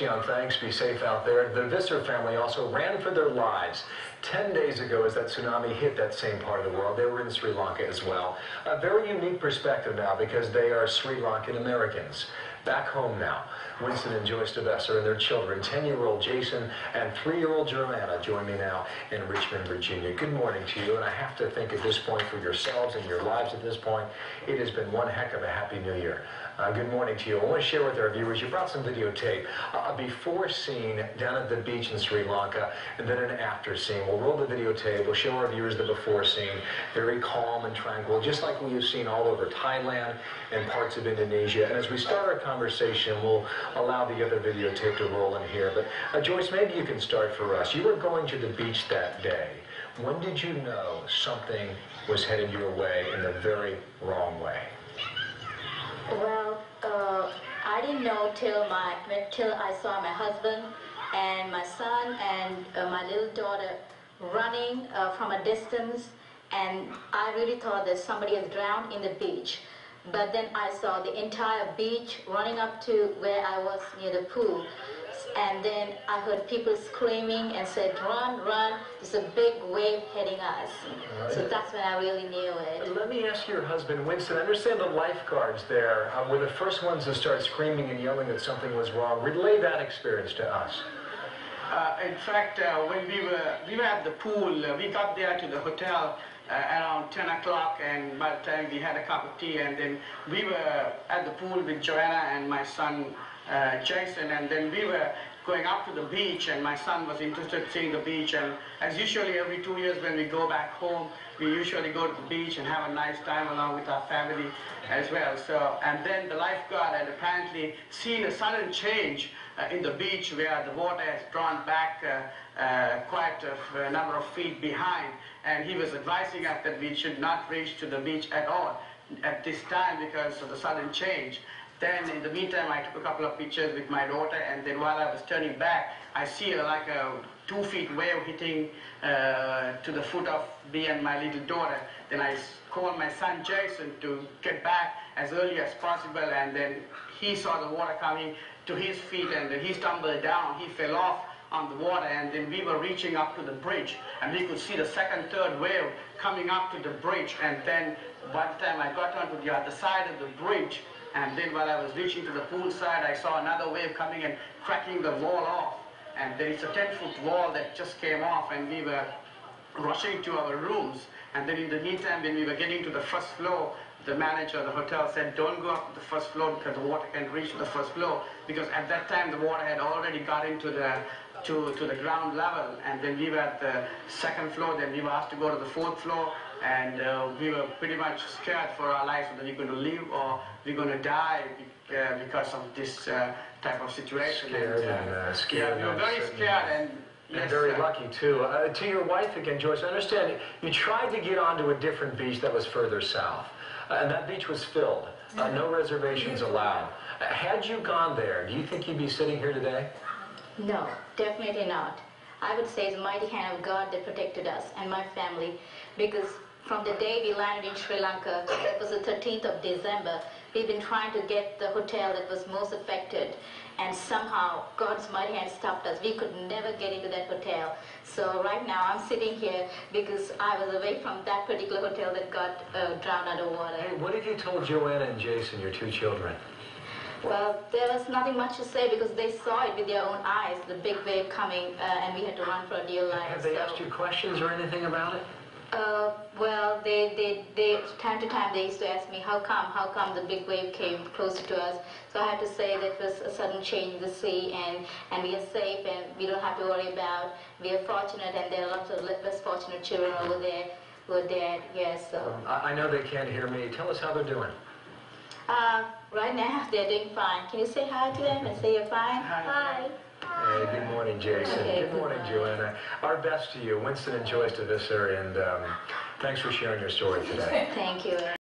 John, thanks. Be safe out there. The Visser family also ran for their lives 10 days ago as that tsunami hit that same part of the world. They were in Sri Lanka as well. A very unique perspective now because they are Sri Lankan Americans. Back home now, Winston and Joyce Visser and their children, 10-year-old Jason and 3-year-old Joanna, join me now in Richmond, Virginia. Good morning to you, and I have to think at this point for yourselves and your lives at this point, it has been one heck of a happy new year. Good morning to you. I want to share with our viewers, you brought some videotape, a before scene down at the beach in Sri Lanka, and then an after scene. We'll roll the videotape, we'll show our viewers the before scene, very calm and tranquil, just like we've seen all over Thailand and parts of Indonesia. And as we start our conversation, we'll allow the other videotape to roll in here. But Joyce, maybe you can start for us. You were going to the beach that day. When did you know something was headed your way in the very wrong way? Well, I didn't know till I saw my husband and my son and my little daughter running from a distance, and I really thought that somebody had drowned in the beach. But then I saw the entire beach running up to where I was near the pool. And then I heard people screaming and said, "Run, run, there's a big wave heading us." Right. So that's when I really knew it. Let me ask your husband, Winston, I understand the lifeguards there were the first ones to start screaming and yelling that something was wrong. Relay that experience to us. In fact, when we were at the pool, we got there to the hotel around 10 o'clock, and by the time we had a cup of tea, and then we were at the pool with Joanna and my son Jason, and then we were going up to the beach, and my son was interested in seeing the beach, and as usually every 2 years when we go back home, we usually go to the beach and have a nice time along with our family as well. So, and then the lifeguard had apparently seen a sudden change in the beach where the water has drawn back quite a number of feet behind, and he was advising us that we should not reach to the beach at all at this time because of the sudden change. Then in the meantime, I took a couple of pictures with my daughter, and then while I was turning back, I see like a 2-foot wave hitting to the foot of me and my little daughter. Then I called my son Jason to get back as early as possible, and then he saw the water coming to his feet, and then he stumbled down, he fell off on the water, and then we were reaching up to the bridge, and we could see the second, third wave coming up to the bridge, and then by the time I got onto the other side of the bridge, and then while I was reaching to the pool side, I saw another wave coming and cracking the wall off. And there is a 10-foot wall that just came off, and we were rushing to our rooms. And then in the meantime, when we were getting to the first floor, the manager of the hotel said, "Don't go up to the first floor because the water can't reach to the first floor." Because at that time, the water had already got into the ground level. And then we were at the second floor, then we were asked to go to the 4th floor. And we were pretty much scared for our lives, whether we're going to live or we're going to die because of this type of situation. Scared and scared. Yeah, we were very scared and yes, very lucky too. To your wife again, Joyce, I understand you tried to get onto a different beach that was further south, and that beach was filled. No reservations allowed. Had you gone there, do you think you'd be sitting here today? No, definitely not. I would say it's the mighty hand of God that protected us and my family, because from the day we landed in Sri Lanka, that was the 13th of December, we've been trying to get the hotel that was most affected, and somehow God's mighty hand stopped us. We could never get into that hotel. So right now I'm sitting here because I was away from that particular hotel that got drowned underwater. Hey, what have you told Joanna and Jason, your 2 children? Well, there was nothing much to say because they saw it with their own eyes, the big wave coming, and we had to run for our dear lives. Have they asked you questions or anything about it? Well, they time to time they used to ask me, how come the big wave came closer to us? So I had to say that it was a sudden change in the sea, and we are safe, and we don't have to worry about. We are fortunate, and there are lots of less fortunate children over there who are dead. Yes. So I know they can't hear me. Tell us how they're doing. Right now they're doing fine. Can you say hi to them and say you're fine? Hi. Hey, good morning, Jason. Okay, good morning, Joanna. Our best to you, Winston and Joyce Visser, and thanks for sharing your story today. Thank you.